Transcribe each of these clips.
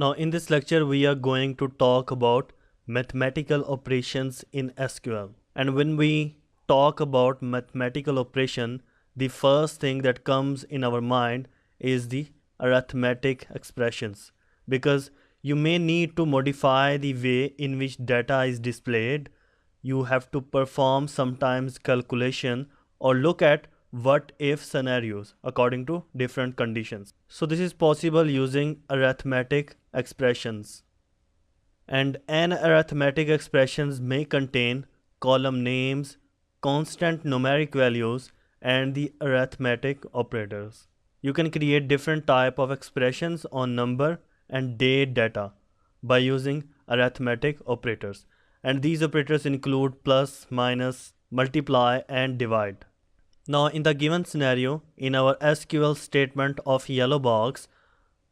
Now in this lecture we are going to talk about mathematical operations in SQL. And when we talk about mathematical operation, the first thing that comes in our mind is the arithmetic expressions, because you may need to modify the way in which data is displayed. You have to perform sometimes calculation or look at what if scenarios according to different conditions. So this is possible using arithmetic expressions. And an arithmetic expressions may contain column names, constant numeric values, and the arithmetic operators. You can create different type of expressions on number and date data by using arithmetic operators. And these operators include plus, minus, multiply, and divide. Now in the given scenario, in our SQL statement of yellow box,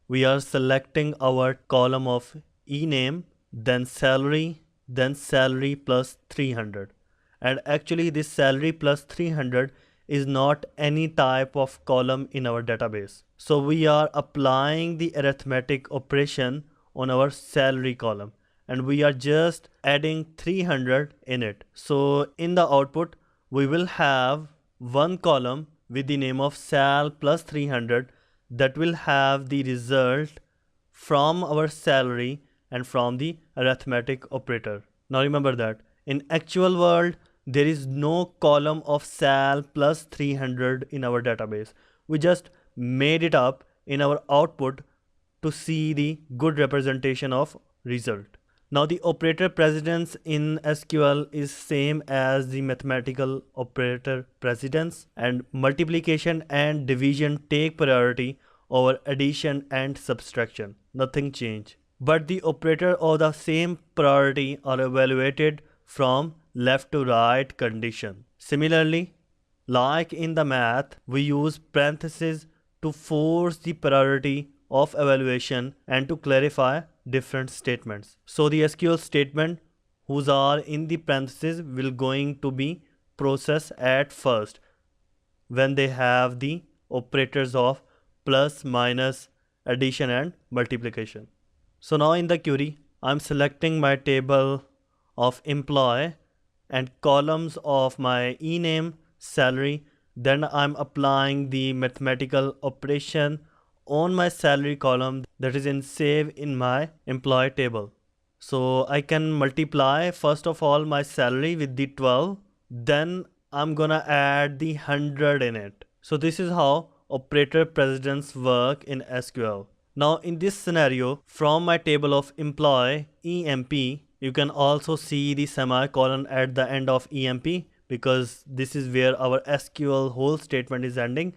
we are selecting our column of ename, then salary plus 300. And actually this salary plus 300 is not any type of column in our database. So we are applying the arithmetic operation on our salary column, and we are just adding 300 in it. So in the output we will have one column with the name of sal plus 300 that will have the result from our salary and from the arithmetic operator. Now remember that in actual world there is no column of sal plus 300 in our database. We just made it up in our output to see the good representation of result. Now the operator precedence in SQL is same as the mathematical operator precedence, and multiplication and division take priority over addition and subtraction. Nothing change. But the operator of the same priority are evaluated from left to right condition. Similarly, like in the math, we use parentheses to force the priority of evaluation and to clarify different statements. So the SQL statement whose are in the parentheses will going to be processed at first when they have the operators of plus, minus, addition and multiplication. So now in the query, I'm selecting my table of employee and columns of my ename, salary. Then I'm applying the mathematical operation on my salary column that is in save in my employee table. So I can multiply first of all my salary with the 12, then I'm gonna add the 100 in it. So this is how operator precedence work in SQL. Now in this scenario, from my table of employee EMP, you can also see the semicolon at the end of EMP, because this is where our SQL whole statement is ending.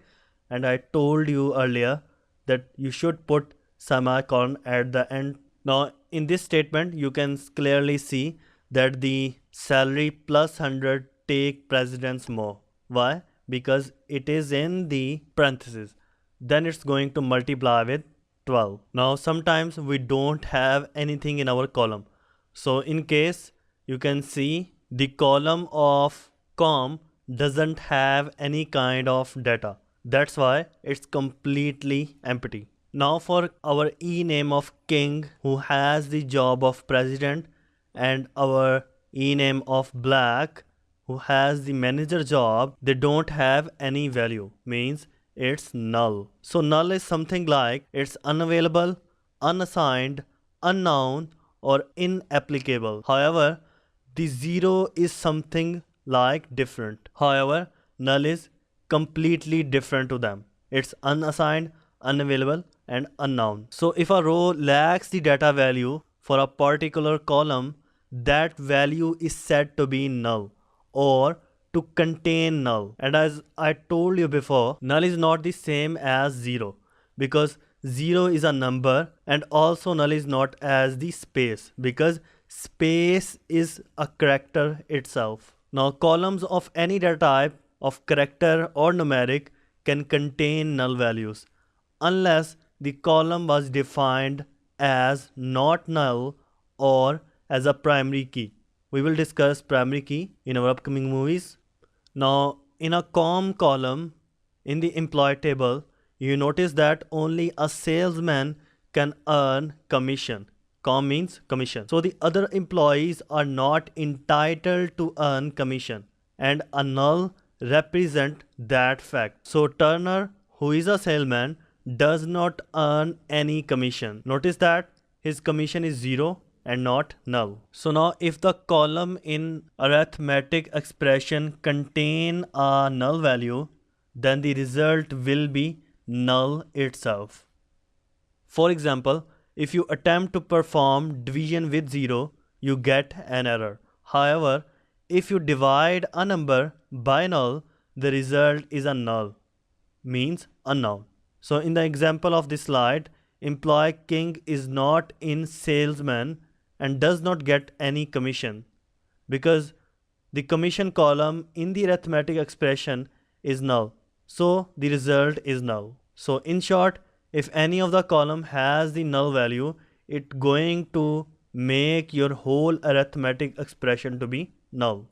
And I told you earlier that you should put semicolon at the end. Now in this statement you can clearly see that the salary plus 100 take precedence more. Why? Because it is in the parentheses. Then it's going to multiply with 12. Now sometimes we don't have anything in our column. So in case you can see the column of com doesn't have any kind of data. That's why it's completely empty. Now for our ename of king who has the job of president, and our ename of black who has the manager job, they don't have any value, means it's null. So null is something like it's unavailable, unassigned, unknown or inapplicable. However, the 0 is something like different. However, null is completely different to them. It's unassigned, unavailable and unknown. So if a row lacks the data value for a particular column, that value is said to be null or to contain null. And as I told you before, null is not the same as 0, because 0 is a number, and also null is not as the space, because space is a character itself. Now columns of any data type of character or numeric can contain null values unless the column was defined as not null or as a primary key. We will discuss primary key in our upcoming movies. Now in a com column in the employee table, you notice that only a salesman can earn commission. Com means commission. So the other employees are not entitled to earn commission, and a null represent that fact. So Turner, who is a salesman, does not earn any commission. Notice that his commission is 0 and not null. So now if the column in arithmetic expression contain a null value, then the result will be null itself. For example, if you attempt to perform division with 0, you get an error. However, if you divide a number by null, the result is a null, means unknown. So in the example of this slide, employee King is not in salesman and does not get any commission because the commission column in the arithmetic expression is null. So the result is null. So in short, if any of the column has the null value, it's going to make your whole arithmetic expression to be null.